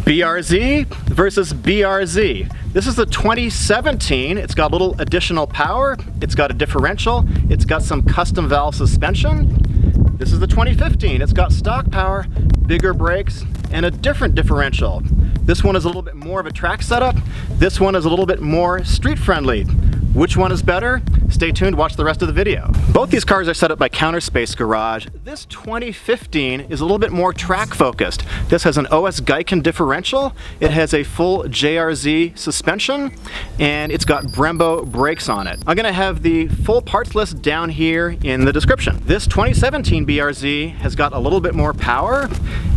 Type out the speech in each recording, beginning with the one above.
BRZ versus BRZ. This is the 2017. It's got a little additional power. It's got a differential. It's got some custom valve suspension. This is the 2015. It's got stock power, bigger brakes, and a different differential. This one is a little bit more of a track setup. This one is a little bit more street friendly. Which one is better? Stay tuned, watch the rest of the video. Both these cars are set up by CounterSpace Garage. This 2015 is a little bit more track focused. This has an OS Geiken differential, it has a full GRZ suspension, and it's got Brembo brakes on it. I'm gonna have the full parts list down here in the description. This 2017 BRZ has got a little bit more power.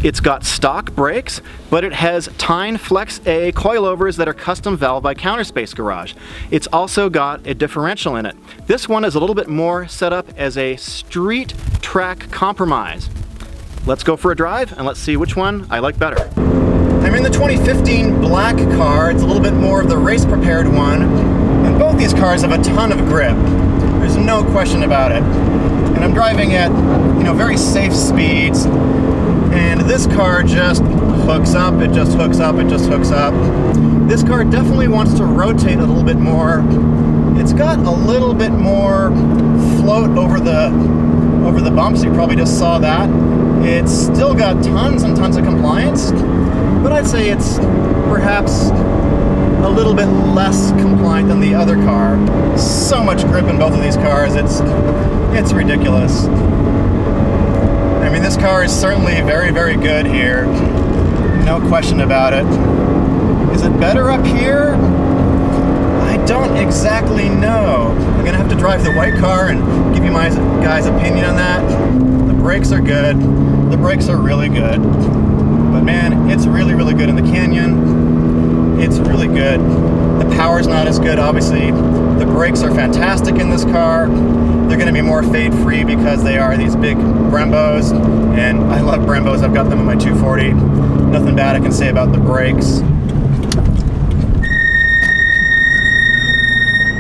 It's got stock brakes, but it has Tein Flex-A coilovers that are custom valved by CounterSpace Garage. It's also got a differential in it. This one is a little bit more set up as a street track compromise. Let's go for a drive and let's see which one I like better. I'm in the 2015 black car. It's a little bit more of the race prepared one. And both these cars have a ton of grip. There's no question about it. And I'm driving at, very safe speeds. And this car just hooks up, it just hooks up, it just hooks up. This car definitely wants to rotate a little bit more. It's got a little bit more float over the bumps. You probably just saw that. It's still got tons and tons of compliance, but I'd say it's perhaps a little bit less compliant than the other car. So much grip in both of these cars, it's ridiculous. I mean, this car is certainly very, very good here. No question about it. Is it better up here? I don't exactly know. I'm gonna have to drive the white car and give you my guys' opinion on that. The brakes are good. The brakes are really good. But man, it's really, really good in the canyon. It's really good. The power's not as good, obviously. The brakes are fantastic in this car. They're gonna be more fade-free because they are these big Brembos, and I love Brembos. I've got them in my 240. Nothing bad I can say about the brakes.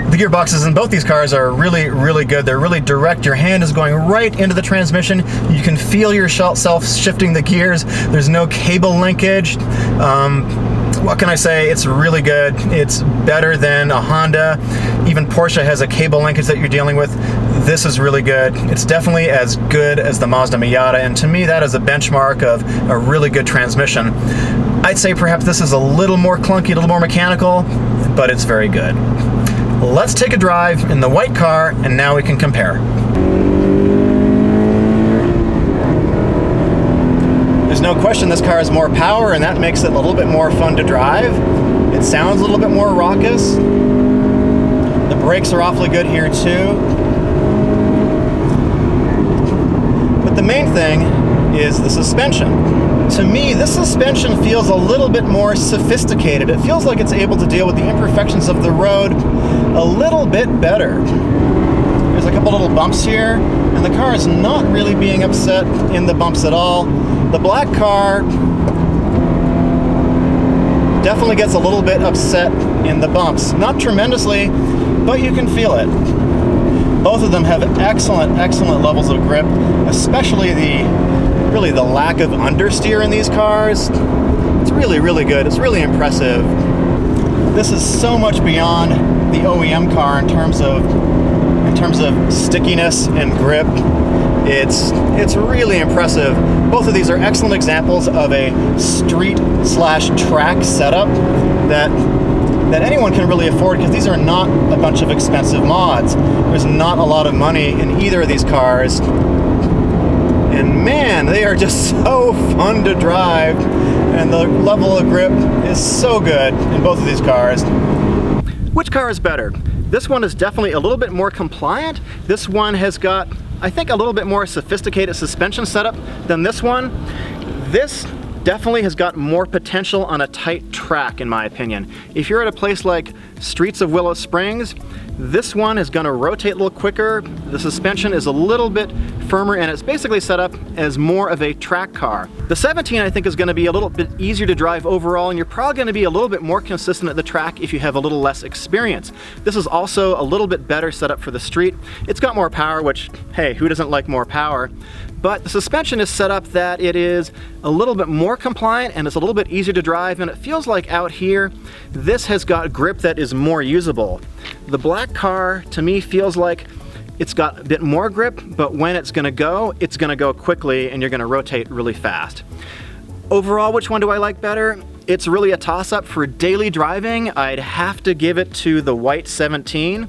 The gearboxes in both these cars are really, really good. They're really direct. Your hand is going right into the transmission. You can feel yourself shifting the gears. There's no cable linkage. What can I say? It's really good. It's better than a Honda. Even Porsche has a cable linkage that you're dealing with. This is really good. It's definitely as good as the Mazda Miata, and to me that is a benchmark of a really good transmission. I'd say perhaps this is a little more clunky, a little more mechanical, but it's very good. Let's take a drive in the white car, and now we can compare. There's no question this car has more power, and that makes it a little bit more fun to drive. It sounds a little bit more raucous. The brakes are awfully good here too. But the main thing is the suspension. To me, this suspension feels a little bit more sophisticated. It feels like it's able to deal with the imperfections of the road a little bit better. There's a couple little bumps here, and the car is not really being upset in the bumps at all. The black car definitely gets a little bit upset in the bumps. Not tremendously, but you can feel it. Both of them have excellent, excellent levels of grip, especially the lack of understeer in these cars. It's really, really good. It's really impressive. This is so much beyond the OEM car in terms of stickiness and grip. It's really impressive. Both of these are excellent examples of a street/track setup that anyone can really afford, because these are not a bunch of expensive mods. There's not a lot of money in either of these cars. And man, they are just so fun to drive, and the level of grip is so good in both of these cars. Which car is better? This one is definitely a little bit more compliant. This one has got, I think, a little bit more sophisticated suspension setup than this one. This definitely has got more potential on a tight track, in my opinion. If you're at a place like Streets of Willow Springs, This one is going to rotate a little quicker. The suspension is a little bit firmer, and it's basically set up as more of a track car. The 17 I think is going to be a little bit easier to drive overall, and you're probably going to be a little bit more consistent at the track if you have a little less experience. This is also a little bit better set up for the street. It's got more power, which, hey, who doesn't like more power? But the suspension is set up that it is a little bit more compliant and it's a little bit easier to drive, and it feels like out here this has got grip that is more usable. The black car to me feels like it's got a bit more grip, but when it's going to go quickly and you're going to rotate really fast. Overall, which one do I like better? It's really a toss-up. For daily driving, I'd have to give it to the white 17.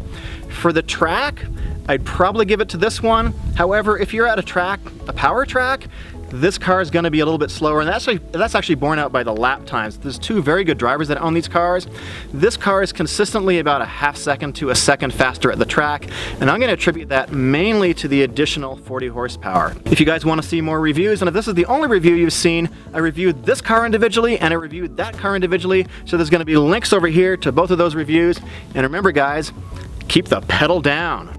For the track, I'd probably give it to this one. However, if you're at a track, a power track, this car is going to be a little bit slower, and that's actually borne out by the lap times. There's two very good drivers that own these cars. This car is consistently about a half second to a second faster at the track, and I'm going to attribute that mainly to the additional 40 horsepower. If you guys want to see more reviews, and if this is the only review you've seen, I reviewed this car individually and I reviewed that car individually, so there's going to be links over here to both of those reviews. And remember guys, keep the pedal down.